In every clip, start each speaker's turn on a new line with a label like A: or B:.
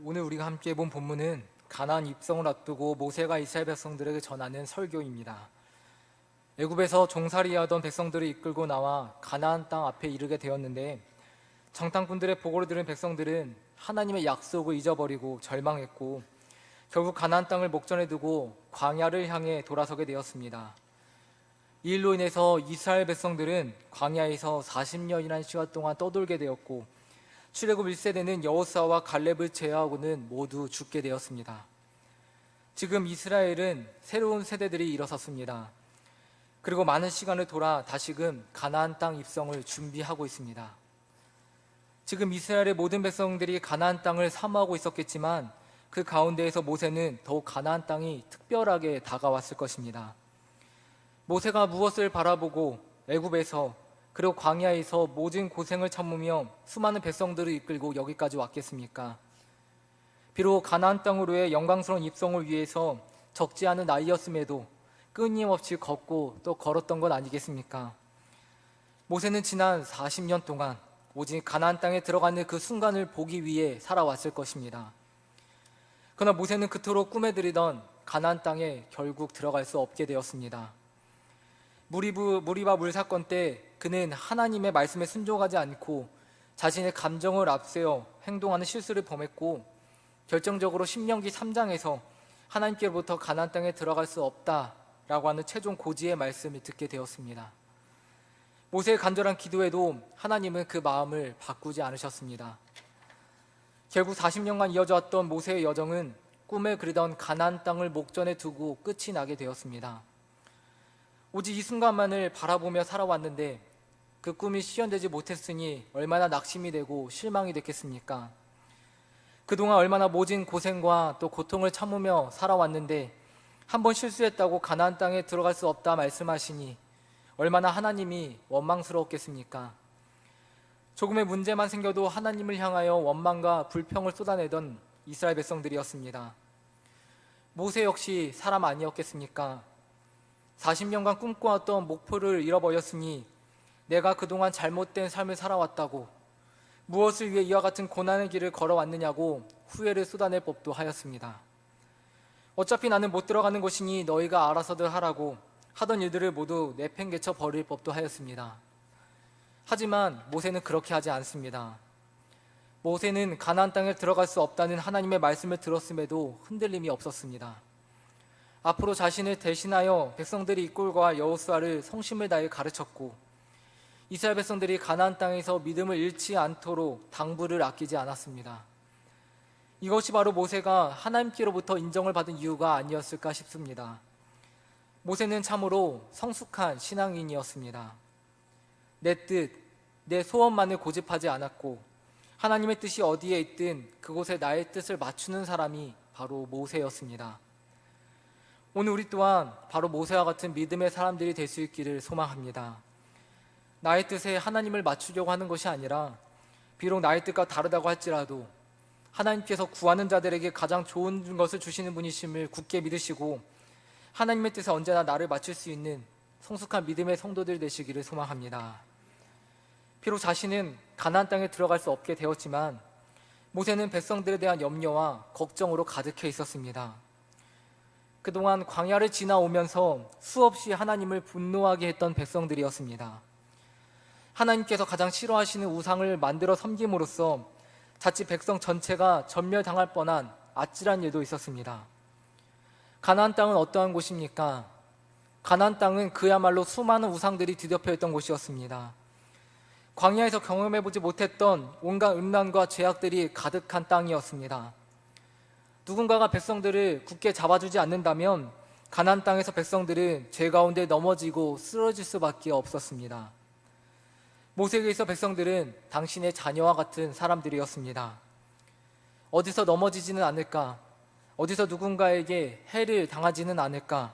A: 오늘 우리가 함께 본 본문은 가나안 입성을 앞두고 모세가 이스라엘 백성들에게 전하는 설교입니다. 애굽에서 종살이하던 백성들을 이끌고 나와 가나안 땅 앞에 이르게 되었는데, 정탐꾼들의 보고를 들은 백성들은 하나님의 약속을 잊어버리고 절망했고 결국 가나안 땅을 목전에 두고 광야를 향해 돌아서게 되었습니다. 이 일로 인해서 이스라엘 백성들은 광야에서 40년이라는 시간 동안 떠돌게 되었고, 출애굽 1세대는 여호수아와 갈렙을 제외하고는 모두 죽게 되었습니다. 지금 이스라엘은 새로운 세대들이 일어섰습니다. 그리고 많은 시간을 돌아 다시금 가나안 땅 입성을 준비하고 있습니다. 지금 이스라엘의 모든 백성들이 가나안 땅을 사모하고 있었겠지만, 그 가운데에서 모세는 더욱 가나안 땅이 특별하게 다가왔을 것입니다. 모세가 무엇을 바라보고 애굽에서 그리고 광야에서 모든 고생을 참으며 수많은 백성들을 이끌고 여기까지 왔겠습니까? 비록 가나안 땅으로의 영광스러운 입성을 위해서 적지 않은 나이였음에도 끊임없이 걷고 또 걸었던 것 아니겠습니까? 모세는 지난 40년 동안 오직 가나안 땅에 들어가는 그 순간을 보기 위해 살아왔을 것입니다. 그러나 모세는 그토록 꿈에 들이던 가나안 땅에 결국 들어갈 수 없게 되었습니다. 무리바 물 사건 때 그는 하나님의 말씀에 순종하지 않고 자신의 감정을 앞세워 행동하는 실수를 범했고, 결정적으로 신명기 3장에서 하나님께로부터 가나안 땅에 들어갈 수 없다라고 하는 최종 고지의 말씀을 듣게 되었습니다. 모세의 간절한 기도에도 하나님은 그 마음을 바꾸지 않으셨습니다. 결국 40년간 이어져 왔던 모세의 여정은 꿈에 그리던 가나안 땅을 목전에 두고 끝이 나게 되었습니다. 오직 이 순간만을 바라보며 살아왔는데 그 꿈이 실현되지 못했으니 얼마나 낙심이 되고 실망이 됐겠습니까? 그동안 얼마나 모진 고생과 또 고통을 참으며 살아왔는데 한 번 실수했다고 가나안 땅에 들어갈 수 없다 말씀하시니 얼마나 하나님이 원망스러웠겠습니까? 조금의 문제만 생겨도 하나님을 향하여 원망과 불평을 쏟아내던 이스라엘 백성들이었습니다. 모세 역시 사람 아니었겠습니까? 40년간 꿈꿔왔던 목표를 잃어버렸으니 내가 그동안 잘못된 삶을 살아왔다고, 무엇을 위해 이와 같은 고난의 길을 걸어왔느냐고 후회를 쏟아낼 법도 하였습니다. 어차피 나는 못 들어가는 것이니 너희가 알아서들 하라고 하던 일들을 모두 내팽개쳐 버릴 법도 하였습니다. 하지만 모세는 그렇게 하지 않습니다. 모세는 가나안 땅에 들어갈 수 없다는 하나님의 말씀을 들었음에도 흔들림이 없었습니다. 앞으로 자신을 대신하여 백성들이 이끌과 여호수아를 성심을 다해 가르쳤고, 이스라엘 백성들이 가나안 땅에서 믿음을 잃지 않도록 당부를 아끼지 않았습니다. 이것이 바로 모세가 하나님께로부터 인정을 받은 이유가 아니었을까 싶습니다. 모세는 참으로 성숙한 신앙인이었습니다. 내 뜻, 내 소원만을 고집하지 않았고 하나님의 뜻이 어디에 있든 그곳에 나의 뜻을 맞추는 사람이 바로 모세였습니다. 오늘 우리 또한 바로 모세와 같은 믿음의 사람들이 될 수 있기를 소망합니다. 나의 뜻에 하나님을 맞추려고 하는 것이 아니라, 비록 나의 뜻과 다르다고 할지라도 하나님께서 구하는 자들에게 가장 좋은 것을 주시는 분이심을 굳게 믿으시고 하나님의 뜻에 언제나 나를 맞출 수 있는 성숙한 믿음의 성도들 되시기를 소망합니다. 비록 자신은 가나안 땅에 들어갈 수 없게 되었지만 모세는 백성들에 대한 염려와 걱정으로 가득해 있었습니다. 그동안 광야를 지나오면서 수없이 하나님을 분노하게 했던 백성들이었습니다. 하나님께서 가장 싫어하시는 우상을 만들어 섬김으로써 자칫 백성 전체가 전멸당할 뻔한 아찔한 일도 있었습니다. 가나안 땅은 어떠한 곳입니까? 가나안 땅은 그야말로 수많은 우상들이 뒤덮여 있던 곳이었습니다. 광야에서 경험해보지 못했던 온갖 음란과 죄악들이 가득한 땅이었습니다. 누군가가 백성들을 굳게 잡아주지 않는다면 가나안 땅에서 백성들은 죄 가운데 넘어지고 쓰러질 수밖에 없었습니다. 모세에게 있어 백성들은 당신의 자녀와 같은 사람들이었습니다. 어디서 넘어지지는 않을까? 어디서 누군가에게 해를 당하지는 않을까?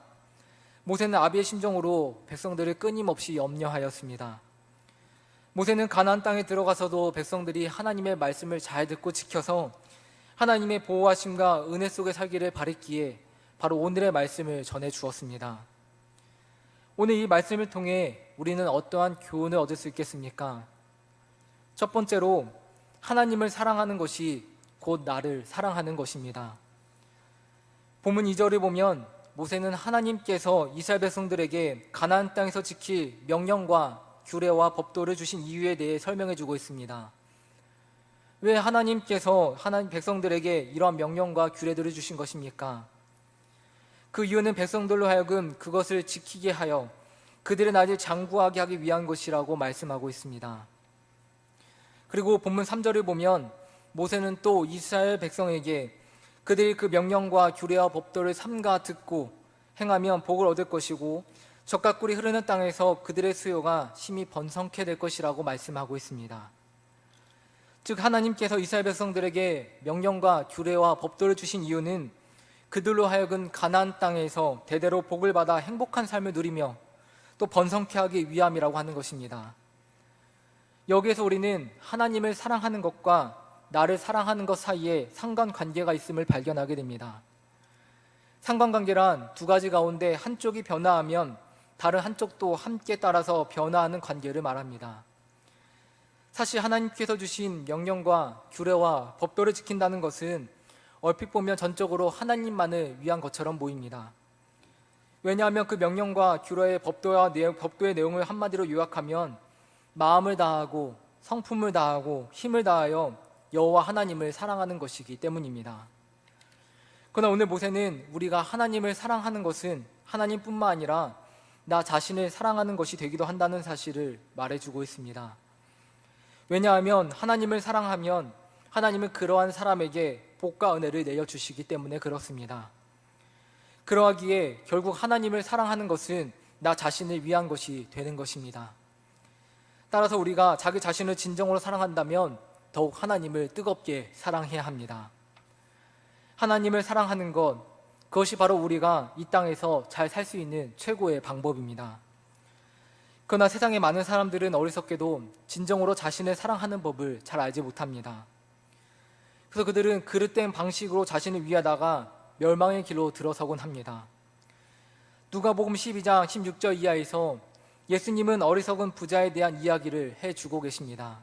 A: 모세는 아비의 심정으로 백성들을 끊임없이 염려하였습니다. 모세는 가나안 땅에 들어가서도 백성들이 하나님의 말씀을 잘 듣고 지켜서 하나님의 보호하심과 은혜 속에 살기를 바랬기에 바로 오늘의 말씀을 전해 주었습니다. 오늘 이 말씀을 통해 우리는 어떠한 교훈을 얻을 수 있겠습니까? 첫 번째로, 하나님을 사랑하는 것이 곧 나를 사랑하는 것입니다. 본문 2절을 보면 모세는 하나님께서 이스라엘 백성들에게 가나안 땅에서 지킬 명령과 규례와 법도를 주신 이유에 대해 설명해 주고 있습니다. 왜 하나님께서 하나님 백성들에게 이러한 명령과 규례들을 주신 것입니까? 그 이유는 백성들로 하여금 그것을 지키게 하여 그들의 날을 장구하게 하기 위한 것이라고 말씀하고 있습니다. 그리고 본문 3절을 보면 모세는 또 이스라엘 백성에게 그들이 그 명령과 규례와 법도를 삼가 듣고 행하면 복을 얻을 것이고 젖과 꿀이 흐르는 땅에서 그들의 수요가 심히 번성케 될 것이라고 말씀하고 있습니다. 즉 하나님께서 이스라엘 백성들에게 명령과 규례와 법도를 주신 이유는 그들로 하여금 가나안 땅에서 대대로 복을 받아 행복한 삶을 누리며 또 번성케 하기 위함이라고 하는 것입니다. 여기에서 우리는 하나님을 사랑하는 것과 나를 사랑하는 것 사이에 상관관계가 있음을 발견하게 됩니다. 상관관계란 두 가지 가운데 한쪽이 변화하면 다른 한쪽도 함께 따라서 변화하는 관계를 말합니다. 사실 하나님께서 주신 명령과 규례와 법도를 지킨다는 것은 얼핏 보면 전적으로 하나님만을 위한 것처럼 보입니다. 왜냐하면 그 명령과 규례의 법도의 내용을 한마디로 요약하면 마음을 다하고 성품을 다하고 힘을 다하여 여호와 하나님을 사랑하는 것이기 때문입니다. 그러나 오늘 모세는 우리가 하나님을 사랑하는 것은 하나님뿐만 아니라 나 자신을 사랑하는 것이 되기도 한다는 사실을 말해주고 있습니다. 왜냐하면 하나님을 사랑하면 하나님은 그러한 사람에게 복과 은혜를 내려주시기 때문에 그렇습니다. 그러하기에 결국 하나님을 사랑하는 것은 나 자신을 위한 것이 되는 것입니다. 따라서 우리가 자기 자신을 진정으로 사랑한다면 더욱 하나님을 뜨겁게 사랑해야 합니다. 하나님을 사랑하는 것, 그것이 바로 우리가 이 땅에서 잘 살 수 있는 최고의 방법입니다. 그러나 세상의 많은 사람들은 어리석게도 진정으로 자신을 사랑하는 법을 잘 알지 못합니다. 그래서 그들은 그릇된 방식으로 자신을 위하다가 멸망의 길로 들어서곤 합니다. 누가복음 12장 16절 이하에서 예수님은 어리석은 부자에 대한 이야기를 해주고 계십니다.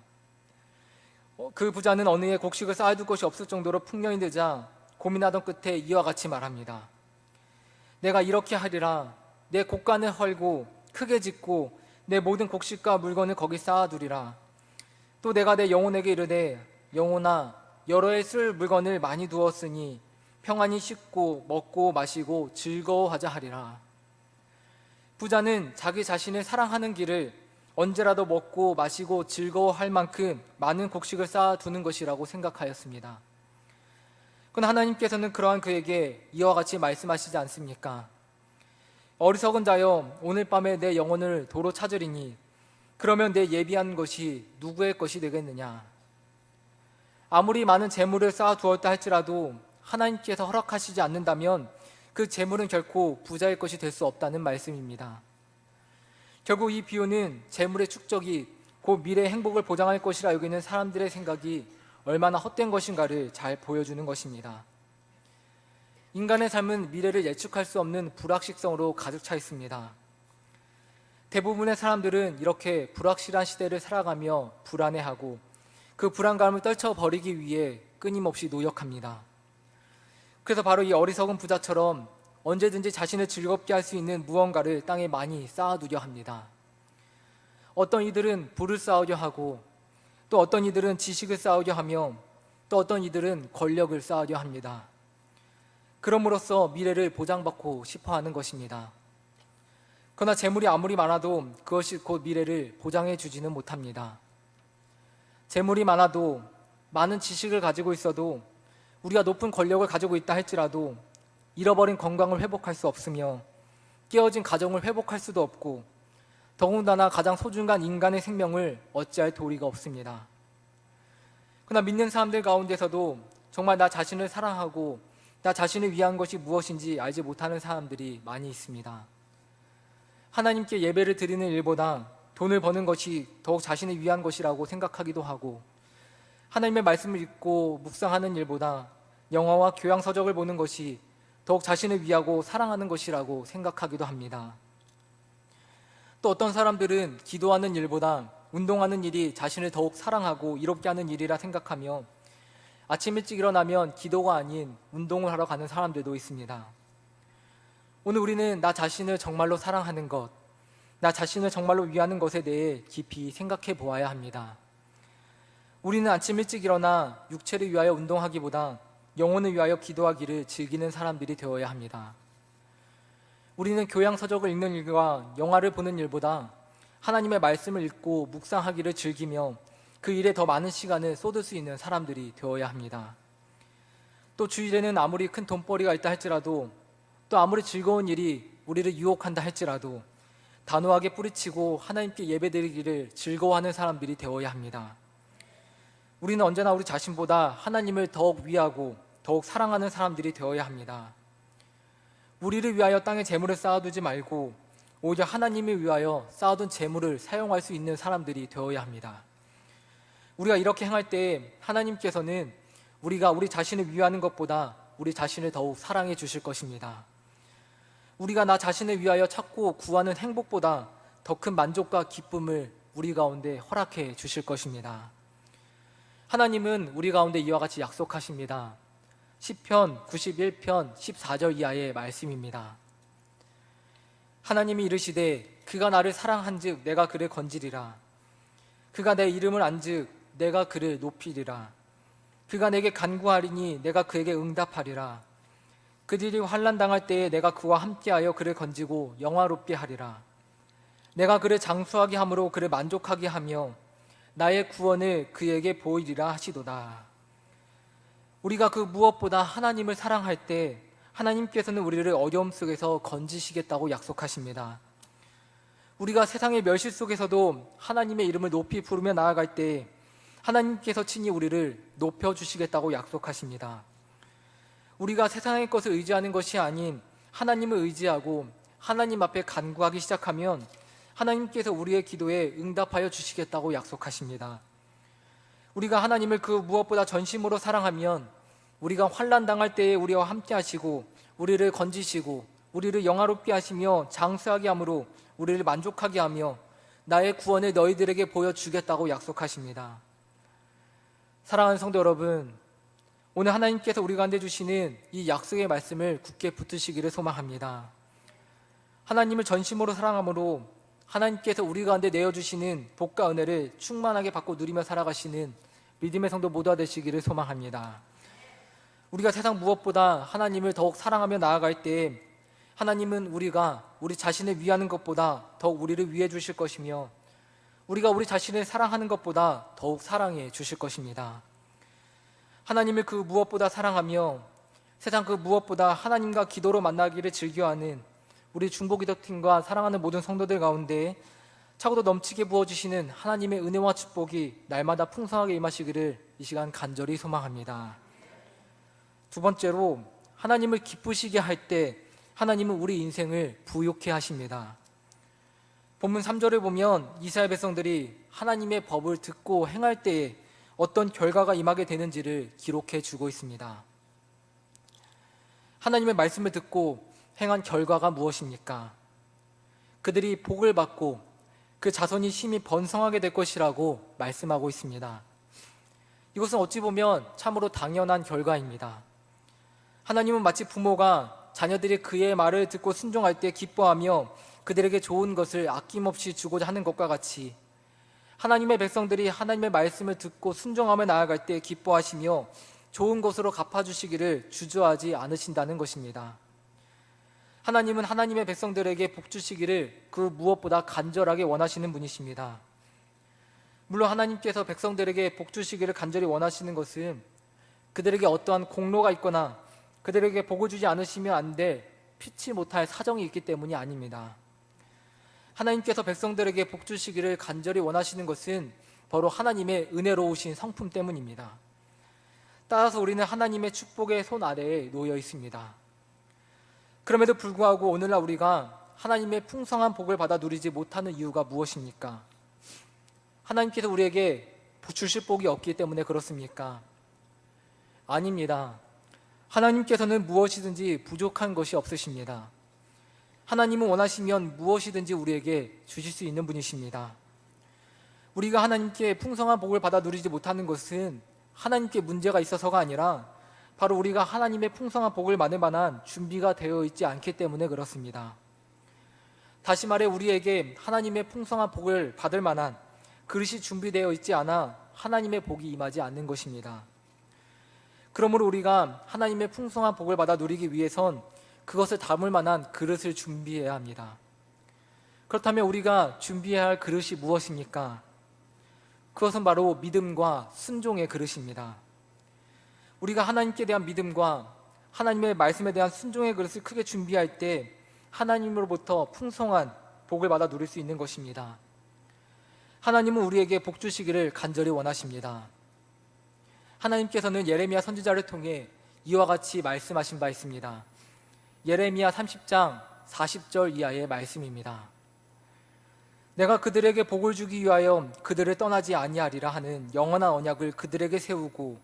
A: 그 부자는 어느 해 곡식을 쌓아둘 것이 없을 정도로 풍년이 되자 고민하던 끝에 이와 같이 말합니다. 내가 이렇게 하리라. 내 곡간을 헐고 크게 짓고 내 모든 곡식과 물건을 거기 쌓아두리라. 또 내가 내 영혼에게 이르되 영혼아 여러 해 쓸 물건을 많이 두었으니 평안히 씻고 먹고 마시고 즐거워하자 하리라. 부자는 자기 자신을 사랑하는 길을 언제라도 먹고 마시고 즐거워할 만큼 많은 곡식을 쌓아두는 것이라고 생각하였습니다. 그러나 하나님께서는 그러한 그에게 이와 같이 말씀하시지 않습니까? 어리석은 자여 오늘 밤에 내 영혼을 도로 찾으리니 그러면 내 예비한 것이 누구의 것이 되겠느냐? 아무리 많은 재물을 쌓아두었다 할지라도 하나님께서 허락하시지 않는다면 그 재물은 결코 부자의 것이 될 수 없다는 말씀입니다. 결국 이 비유는 재물의 축적이 곧 미래의 행복을 보장할 것이라 여기는 사람들의 생각이 얼마나 헛된 것인가를 잘 보여주는 것입니다. 인간의 삶은 미래를 예측할 수 없는 불확실성으로 가득 차 있습니다. 대부분의 사람들은 이렇게 불확실한 시대를 살아가며 불안해하고 그 불안감을 떨쳐버리기 위해 끊임없이 노력합니다. 그래서 바로 이 어리석은 부자처럼 언제든지 자신을 즐겁게 할 수 있는 무언가를 땅에 많이 쌓아두려 합니다. 어떤 이들은 부를 쌓으려 하고 또 어떤 이들은 지식을 쌓으려 하며 또 어떤 이들은 권력을 쌓으려 합니다. 그럼으로써 미래를 보장받고 싶어 하는 것입니다. 그러나 재물이 아무리 많아도 그것이 곧 미래를 보장해 주지는 못합니다. 재물이 많아도 많은 지식을 가지고 있어도 우리가 높은 권력을 가지고 있다 할지라도 잃어버린 건강을 회복할 수 없으며 깨어진 가정을 회복할 수도 없고 더군다나 가장 소중한 인간의 생명을 어찌할 도리가 없습니다. 그러나 믿는 사람들 가운데서도 정말 나 자신을 사랑하고 나 자신을 위한 것이 무엇인지 알지 못하는 사람들이 많이 있습니다. 하나님께 예배를 드리는 일보다 돈을 버는 것이 더욱 자신을 위한 것이라고 생각하기도 하고 하나님의 말씀을 읽고 묵상하는 일보다 영화와 교양 서적을 보는 것이 더욱 자신을 위하고 사랑하는 것이라고 생각하기도 합니다. 또 어떤 사람들은 기도하는 일보다 운동하는 일이 자신을 더욱 사랑하고 이롭게 하는 일이라 생각하며 아침 일찍 일어나면 기도가 아닌 운동을 하러 가는 사람들도 있습니다. 오늘 우리는 나 자신을 정말로 사랑하는 것, 나 자신을 정말로 위하는 것에 대해 깊이 생각해 보아야 합니다. 우리는 아침 일찍 일어나 육체를 위하여 운동하기보다 영혼을 위하여 기도하기를 즐기는 사람들이 되어야 합니다. 우리는 교양서적을 읽는 일과 영화를 보는 일보다 하나님의 말씀을 읽고 묵상하기를 즐기며 그 일에 더 많은 시간을 쏟을 수 있는 사람들이 되어야 합니다. 또 주일에는 아무리 큰 돈벌이가 있다 할지라도, 또 아무리 즐거운 일이 우리를 유혹한다 할지라도 단호하게 뿌리치고 하나님께 예배드리기를 즐거워하는 사람들이 되어야 합니다. 우리는 언제나 우리 자신보다 하나님을 더욱 위하고 더욱 사랑하는 사람들이 되어야 합니다. 우리를 위하여 땅에 재물을 쌓아두지 말고 오히려 하나님을 위하여 쌓아둔 재물을 사용할 수 있는 사람들이 되어야 합니다. 우리가 이렇게 행할 때 하나님께서는 우리가 우리 자신을 위하는 것보다 우리 자신을 더욱 사랑해 주실 것입니다. 우리가 나 자신을 위하여 찾고 구하는 행복보다 더 큰 만족과 기쁨을 우리 가운데 허락해 주실 것입니다. 하나님은 우리 가운데 이와 같이 약속하십니다. 시편 91편 14절 이하의 말씀입니다. 하나님이 이르시되 그가 나를 사랑한즉 내가 그를 건지리라. 그가 내 이름을 안즉 내가 그를 높이리라. 그가 내게 간구하리니 내가 그에게 응답하리라. 그들이 환난 당할 때에 내가 그와 함께하여 그를 건지고 영화롭게 하리라. 내가 그를 장수하게 함으로 그를 만족하게 하며 나의 구원을 그에게 보이리라 하시도다. 우리가 그 무엇보다 하나님을 사랑할 때 하나님께서는 우리를 어려움 속에서 건지시겠다고 약속하십니다. 우리가 세상의 멸시 속에서도 하나님의 이름을 높이 부르며 나아갈 때 하나님께서 친히 우리를 높여주시겠다고 약속하십니다. 우리가 세상의 것을 의지하는 것이 아닌 하나님을 의지하고 하나님 앞에 간구하기 시작하면 하나님께서 우리의 기도에 응답하여 주시겠다고 약속하십니다. 우리가 하나님을 그 무엇보다 전심으로 사랑하면 우리가 환난 당할 때에 우리와 함께 하시고 우리를 건지시고 우리를 영화롭게 하시며 장수하게 함으로 우리를 만족하게 하며 나의 구원을 너희들에게 보여주겠다고 약속하십니다. 사랑하는 성도 여러분, 오늘 하나님께서 우리 가운데 주시는 이 약속의 말씀을 굳게 붙드시기를 소망합니다. 하나님을 전심으로 사랑함으로 하나님께서 우리 가운데 내어주시는 복과 은혜를 충만하게 받고 누리며 살아가시는 믿음의 성도 모두가 되시기를 소망합니다. 우리가 세상 무엇보다 하나님을 더욱 사랑하며 나아갈 때 하나님은 우리가 우리 자신을 위하는 것보다 더욱 우리를 위해 주실 것이며 우리가 우리 자신을 사랑하는 것보다 더욱 사랑해 주실 것입니다. 하나님을 그 무엇보다 사랑하며 세상 그 무엇보다 하나님과 기도로 만나기를 즐겨하는 우리 중보기도팀과 사랑하는 모든 성도들 가운데 차고도 넘치게 부어주시는 하나님의 은혜와 축복이 날마다 풍성하게 임하시기를 이 시간 간절히 소망합니다. 두 번째로, 하나님을 기쁘시게 할 때 하나님은 우리 인생을 부욕해 하십니다. 본문 3절을 보면 이스라엘 백성들이 하나님의 법을 듣고 행할 때에 어떤 결과가 임하게 되는지를 기록해 주고 있습니다. 하나님의 말씀을 듣고 행한 결과가 무엇입니까? 그들이 복을 받고 그 자손이 심히 번성하게 될 것이라고 말씀하고 있습니다. 이것은 어찌 보면 참으로 당연한 결과입니다. 하나님은 마치 부모가 자녀들이 그의 말을 듣고 순종할 때 기뻐하며 그들에게 좋은 것을 아낌없이 주고자 하는 것과 같이 하나님의 백성들이 하나님의 말씀을 듣고 순종하며 나아갈 때 기뻐하시며 좋은 것으로 갚아주시기를 주저하지 않으신다는 것입니다. 하나님은 하나님의 백성들에게 복 주시기를 그 무엇보다 간절하게 원하시는 분이십니다. 물론 하나님께서 백성들에게 복 주시기를 간절히 원하시는 것은 그들에게 어떠한 공로가 있거나 그들에게 복을 주지 않으시면 안 될 피치 못할 사정이 있기 때문이 아닙니다. 하나님께서 백성들에게 복 주시기를 간절히 원하시는 것은 바로 하나님의 은혜로우신 성품 때문입니다. 따라서 우리는 하나님의 축복의 손 아래에 놓여 있습니다. 그럼에도 불구하고 오늘날 우리가 하나님의 풍성한 복을 받아 누리지 못하는 이유가 무엇입니까? 하나님께서 우리에게 주실 복이 없기 때문에 그렇습니까? 아닙니다. 하나님께서는 무엇이든지 부족한 것이 없으십니다. 하나님은 원하시면 무엇이든지 우리에게 주실 수 있는 분이십니다. 우리가 하나님께 풍성한 복을 받아 누리지 못하는 것은 하나님께 문제가 있어서가 아니라 바로 우리가 하나님의 풍성한 복을 받을 만한 준비가 되어 있지 않기 때문에 그렇습니다. 다시 말해 우리에게 하나님의 풍성한 복을 받을 만한 그릇이 준비되어 있지 않아 하나님의 복이 임하지 않는 것입니다. 그러므로 우리가 하나님의 풍성한 복을 받아 누리기 위해선 그것을 담을 만한 그릇을 준비해야 합니다. 그렇다면 우리가 준비해야 할 그릇이 무엇입니까? 그것은 바로 믿음과 순종의 그릇입니다. 우리가 하나님께 대한 믿음과 하나님의 말씀에 대한 순종의 그릇을 크게 준비할 때 하나님으로부터 풍성한 복을 받아 누릴 수 있는 것입니다. 하나님은 우리에게 복 주시기를 간절히 원하십니다. 하나님께서는 예레미야 선지자를 통해 이와 같이 말씀하신 바 있습니다. 예레미야 30장 40절 이하의 말씀입니다. 내가 그들에게 복을 주기 위하여 그들을 떠나지 아니하리라 하는 영원한 언약을 그들에게 세우고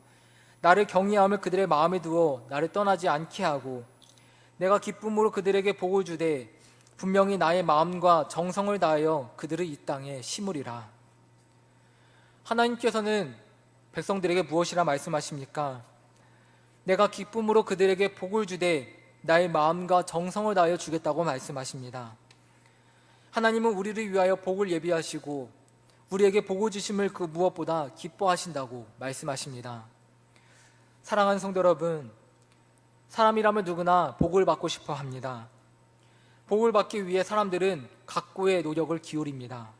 A: 나를 경외함을 그들의 마음에 두어 나를 떠나지 않게 하고 내가 기쁨으로 그들에게 복을 주되 분명히 나의 마음과 정성을 다하여 그들을 이 땅에 심으리라. 하나님께서는 백성들에게 무엇이라 말씀하십니까? 내가 기쁨으로 그들에게 복을 주되 나의 마음과 정성을 다하여 주겠다고 말씀하십니다. 하나님은 우리를 위하여 복을 예비하시고 우리에게 복을 주심을 그 무엇보다 기뻐하신다고 말씀하십니다. 사랑하는 성도 여러분, 사람이라면 누구나 복을 받고 싶어 합니다. 복을 받기 위해 사람들은 각고의 노력을 기울입니다.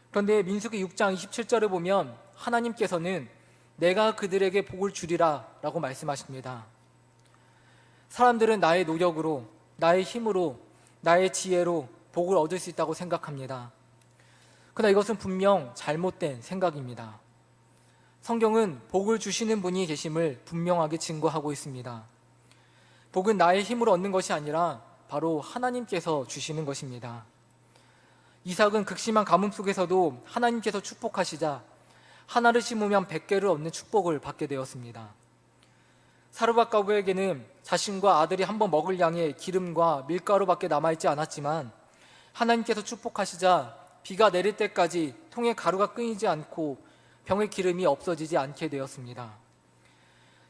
A: 그런데 민수기 6장 27절을 보면 하나님께서는 내가 그들에게 복을 주리라 라고 말씀하십니다. 사람들은 나의 노력으로, 나의 힘으로, 나의 지혜로 복을 얻을 수 있다고 생각합니다. 그러나 이것은 분명 잘못된 생각입니다. 성경은 복을 주시는 분이 계심을 분명하게 증거하고 있습니다. 복은 나의 힘으로 얻는 것이 아니라 바로 하나님께서 주시는 것입니다. 이삭은 극심한 가뭄 속에서도 하나님께서 축복하시자 하나를 심으면 100개를 얻는 축복을 받게 되었습니다. 사르밧 가부에게는 자신과 아들이 한번 먹을 양의 기름과 밀가루밖에 남아있지 않았지만 하나님께서 축복하시자 비가 내릴 때까지 통에 가루가 끊이지 않고 병의 기름이 없어지지 않게 되었습니다.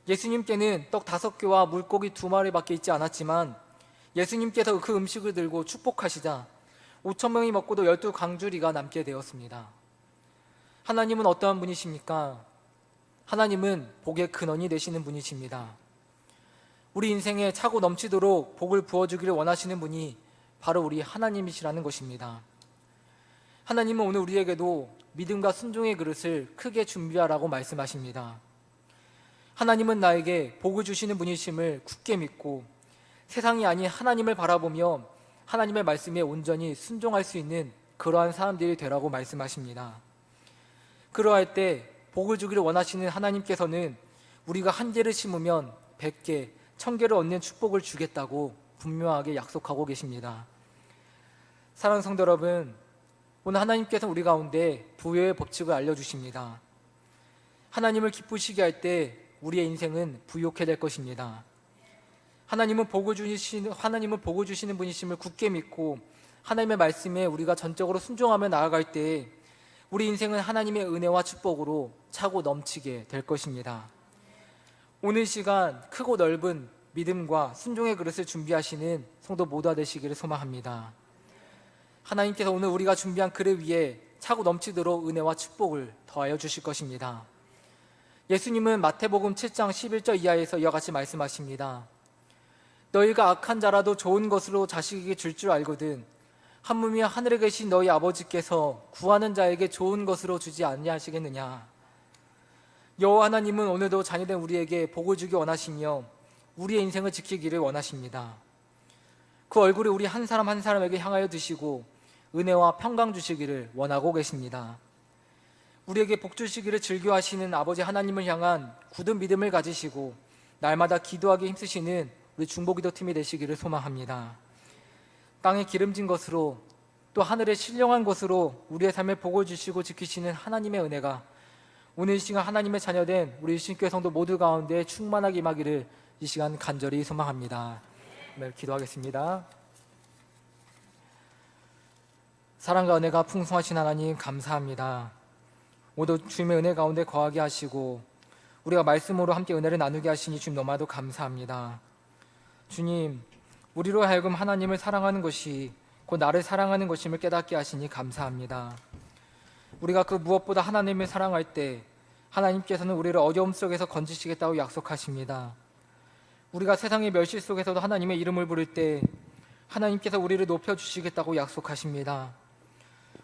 A: 예수님께는 떡 5개와 물고기 2마리밖에 있지 않았지만 예수님께서 그 음식을 들고 축복하시자 5,000명이 먹고도 12강주리가 남게 되었습니다. 하나님은 어떠한 분이십니까? 하나님은 복의 근원이 되시는 분이십니다. 우리 인생에 차고 넘치도록 복을 부어주기를 원하시는 분이 바로 우리 하나님이시라는 것입니다. 하나님은 오늘 우리에게도 믿음과 순종의 그릇을 크게 준비하라고 말씀하십니다. 하나님은 나에게 복을 주시는 분이심을 굳게 믿고 세상이 아닌 하나님을 바라보며 하나님의 말씀에 온전히 순종할 수 있는 그러한 사람들이 되라고 말씀하십니다. 그러할 때 복을 주기를 원하시는 하나님께서는 우리가 한 개를 심으면 100개, 1000개를 얻는 축복을 주겠다고 분명하게 약속하고 계십니다. 사랑하는 성도 여러분, 오늘 하나님께서 우리 가운데 부여의 법칙을 알려주십니다. 하나님을 기쁘시게 할 때 우리의 인생은 부욕해 될 것입니다. 하나님은 복을 주시는 분이심을 굳게 믿고 하나님의 말씀에 우리가 전적으로 순종하며 나아갈 때 우리 인생은 하나님의 은혜와 축복으로 차고 넘치게 될 것입니다. 오늘 시간 크고 넓은 믿음과 순종의 그릇을 준비하시는 성도 모두가 되시기를 소망합니다. 하나님께서 오늘 우리가 준비한 그릇 위에 차고 넘치도록 은혜와 축복을 더하여 주실 것입니다. 예수님은 마태복음 7장 11절 이하에서 이와 같이 말씀하십니다. 너희가 악한 자라도 좋은 것으로 자식에게 줄 줄 알거든 하물며 하늘에 계신 너희 아버지께서 구하는 자에게 좋은 것으로 주지 아니하시겠느냐. 여호와 하나님은 오늘도 자녀된 우리에게 복을 주기 원하시며 우리의 인생을 지키기를 원하십니다. 그 얼굴이 우리 한 사람 한 사람에게 향하여 드시고 은혜와 평강 주시기를 원하고 계십니다. 우리에게 복 주시기를 즐겨하시는 아버지 하나님을 향한 굳은 믿음을 가지시고 날마다 기도하기 힘쓰시는 우리 중보기도팀이 되시기를 소망합니다. 땅에 기름진 것으로 또 하늘에 신령한 것으로 우리의 삶에 복을 주시고 지키시는 하나님의 은혜가 오늘 이 시간 하나님의 자녀된 우리 신교회 성도 모두 가운데 충만하게 임하기를 이 시간 간절히 소망합니다. 네, 기도하겠습니다. 사랑과 은혜가 풍성하신 하나님 감사합니다. 모두 주님의 은혜 가운데 거하게 하시고 우리가 말씀으로 함께 은혜를 나누게 하시니 주님 너무나도 감사합니다. 주님, 우리로 하여금 하나님을 사랑하는 것이 곧 나를 사랑하는 것임을 깨닫게 하시니 감사합니다. 우리가 그 무엇보다 하나님을 사랑할 때 하나님께서는 우리를 어려움 속에서 건지시겠다고 약속하십니다. 우리가 세상의 멸시 속에서도 하나님의 이름을 부를 때 하나님께서 우리를 높여주시겠다고 약속하십니다.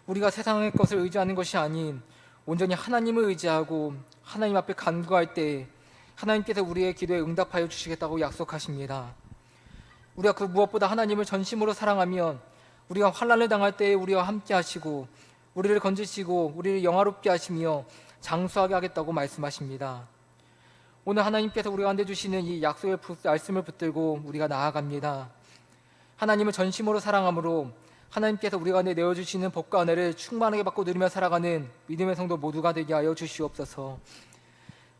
A: 우리가 세상의 것을 의지하는 것이 아닌 온전히 하나님을 의지하고 하나님 앞에 간구할 때 하나님께서 우리의 기도에 응답하여 주시겠다고 약속하십니다. 우리가 그 무엇보다 하나님을 전심으로 사랑하면 우리가 환난을 당할 때에 우리와 함께 하시고 우리를 건지시고 우리를 영화롭게 하시며 장수하게 하겠다고 말씀하십니다. 오늘 하나님께서 우리 가운데 주시는 이 약속의 말씀을 붙들고 우리가 나아갑니다. 하나님을 전심으로 사랑함으로 하나님께서 우리 가운데 내어주시는 복과 은혜를 충만하게 받고 누리며 살아가는 믿음의 성도 모두가 되게 하여 주시옵소서.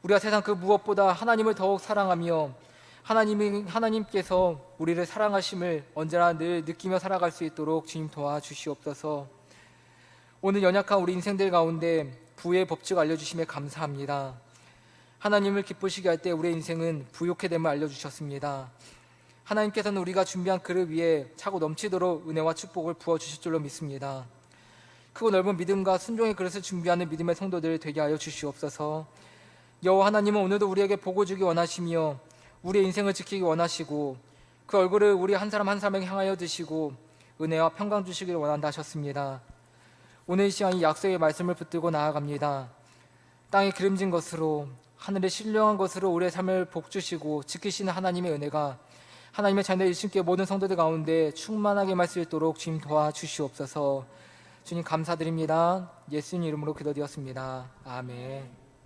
A: 우리가 세상 그 무엇보다 하나님을 더욱 사랑하며 하나님께서 우리를 사랑하심을 언제나 늘 느끼며 살아갈 수 있도록 주님 도와주시옵소서. 오늘 연약한 우리 인생들 가운데 부의 법칙 알려주심에 감사합니다. 하나님을 기쁘시게 할 때 우리의 인생은 부욕해 됨을 알려주셨습니다. 하나님께서는 우리가 준비한 그릇 위에 차고 넘치도록 은혜와 축복을 부어주실 줄로 믿습니다. 크고 넓은 믿음과 순종의 그릇을 준비하는 믿음의 성도들 되게 하여 주시옵소서. 여호와 하나님은 오늘도 우리에게 복을 주기 원하시며 우리의 인생을 지키기 원하시고 그 얼굴을 우리 한 사람 한 사람에게 향하여 드시고 은혜와 평강 주시기를 원한다 하셨습니다. 오늘 이 시간 이 약속의 말씀을 붙들고 나아갑니다. 땅에 기름진 것으로 하늘에 신령한 것으로 우리의 삶을 복주시고 지키시는 하나님의 은혜가 하나님의 자녀 일심께 모든 성도들 가운데 충만하게 말씀 있도록 주님 도와주시옵소서. 주님 감사드립니다. 예수님 이름으로 기도드렸습니다. 아멘.